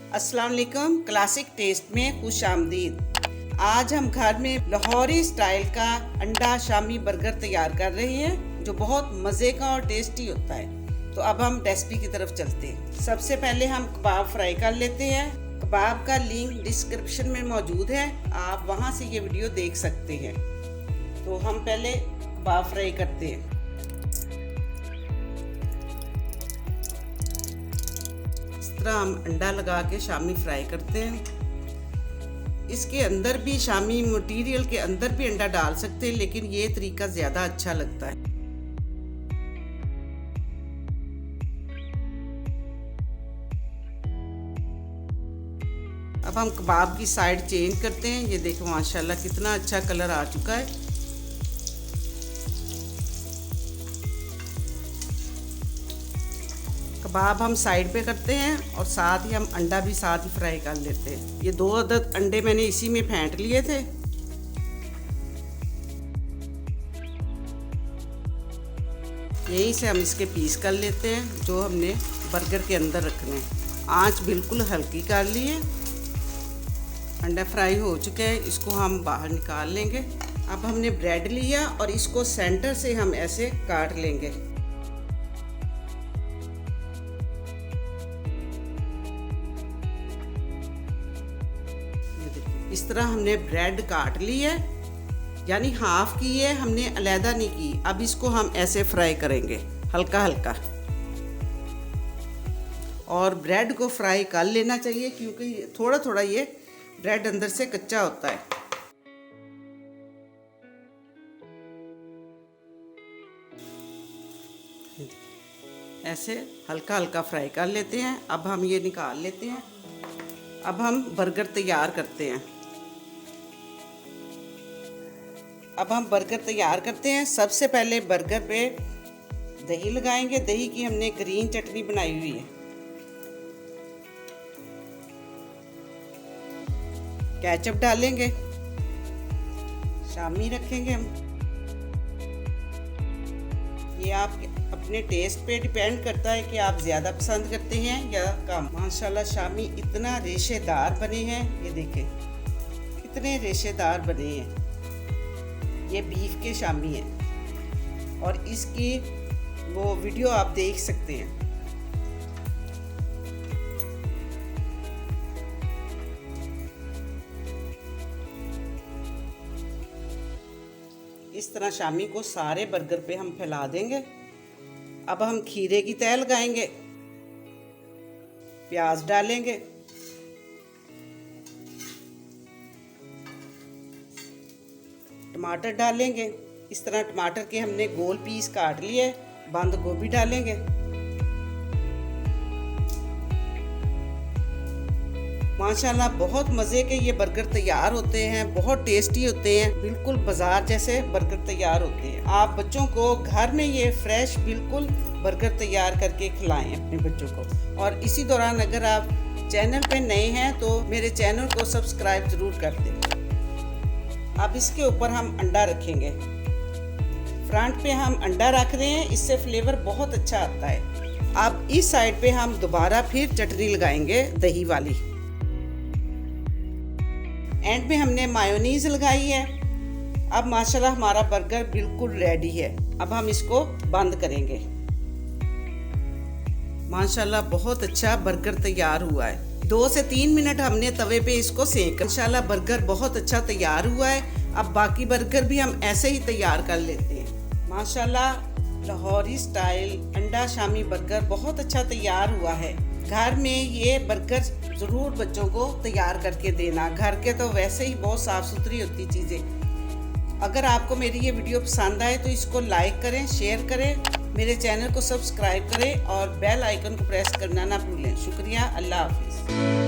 अस्सलाम वालेकुम। Classic test में खुश आमदीद। आज हम घर में लाहौरी स्टाइल का अंडा शामी बर्गर तैयार कर रहे हैं जो बहुत मज़े का और टेस्टी होता है। तो अब हम रेसिपी की तरफ चलते हैं। सबसे पहले हम कबाब फ्राई कर लेते हैं। कबाब का लिंक डिस्क्रिप्शन में मौजूद है, आप वहां से ये वीडियो देख सकते हैं। तो हम पहले कबाब फ्राई करते हैं। तरह हम अंडा लगा के शामी फ्राई करते हैं। इसके अंदर भी शामी मटेरियल के अंदर भी अंडा डाल सकते हैं, लेकिन ये तरीका ज़्यादा अच्छा लगता है। अब हम कबाब की साइड चेंज करते हैं। ये देखो माशाल्लाह कितना अच्छा कलर आ चुका है। कबाब हम साइड पे करते हैं और साथ ही हम अंडा भी साथ ही फ्राई कर लेते हैं। ये 2 अदद अंडे मैंने इसी में फेंट लिए थे। यहीं से हम इसके पीस कर लेते हैं जो हमने बर्गर के अंदर रखने हैं। आंच बिल्कुल हल्की कर ली है। अंडा फ्राई हो चुके हैं, इसको हम बाहर निकाल लेंगे। अब हमने ब्रेड लिया और इसको सेंटर से हम ऐसे काट लेंगे। इस तरह हमने ब्रेड काट ली है, यानी हाफ की है, हमने अलहदा नहीं की। अब इसको हम ऐसे फ्राई करेंगे हल्का हल्का, और ब्रेड को फ्राई कर लेना चाहिए क्योंकि थोड़ा थोड़ा ये ब्रेड अंदर से कच्चा होता है। ऐसे हल्का हल्का फ्राई कर लेते हैं। अब हम ये निकाल लेते हैं। अब हम बर्गर तैयार करते हैं। सबसे पहले बर्गर पे दही लगाएंगे। दही की हमने ग्रीन चटनी बनाई हुई है। केचप डालेंगे, शामी रखेंगे हम। ये आप अपने टेस्ट पे डिपेंड करता है कि आप ज़्यादा पसंद करते हैं या कम। माशाल्लाह शामी इतना रेशेदार बने हैं, ये देखें कितने रेशेदार बने हैं। ये बीफ के शामी हैं और इसकी वो वीडियो आप देख सकते हैं। इस तरह शामी को सारे बर्गर पे हम फैला देंगे। अब हम खीरे की तह लगाएंगे, प्याज डालेंगे, टमाटर डालेंगे। इस तरह टमाटर के हमने गोल पीस काट लिए। बंद गोभी डालेंगे, माशाल्लाह बहुत मज़े के ये बर्गर तैयार होते हैं, बहुत टेस्टी होते हैं, बिल्कुल बाजार जैसे बर्गर तैयार होते हैं। आप बच्चों को घर में ये फ्रेश बिल्कुल बर्गर तैयार करके खिलाएं अपने बच्चों को। और इसी दौरान अगर आप चैनल पे नए हैं तो मेरे चैनल को सब्सक्राइब ज़रूर कर दें। अब इसके ऊपर हम अंडा रखेंगे। फ्रंट पे हम अंडा रख रहे हैं, इससे फ्लेवर बहुत अच्छा आता है। अब इस साइड पे हम दोबारा फिर चटनी लगाएंगे दही वाली। एंड में हमने मायोनीज लगाई है। अब माशाल्लाह हमारा बर्गर बिल्कुल रेडी है। अब हम इसको बंद करेंगे। माशाल्लाह बहुत अच्छा बर्गर तैयार हुआ है। 2 से 3 मिनट हमने तवे पे इसको सेंका। इंशाल्लाह बर्गर बहुत अच्छा तैयार हुआ है। अब बाकी बर्गर भी हम ऐसे ही तैयार कर लेते हैं। माशाल्लाह लाहौरी स्टाइल अंडा शामी बर्गर बहुत अच्छा तैयार हुआ है। घर में ये बर्गर ज़रूर बच्चों को तैयार करके देना। घर के तो वैसे ही बहुत साफ़ सुथरी होती चीज़ें। अगर आपको मेरी ये वीडियो पसंद आए तो इसको लाइक करें, शेयर करें, मेरे चैनल को सब्सक्राइब करें और बेल आइकन को प्रेस करना ना भूलें। शुक्रिया। अल्लाह हाफिज़।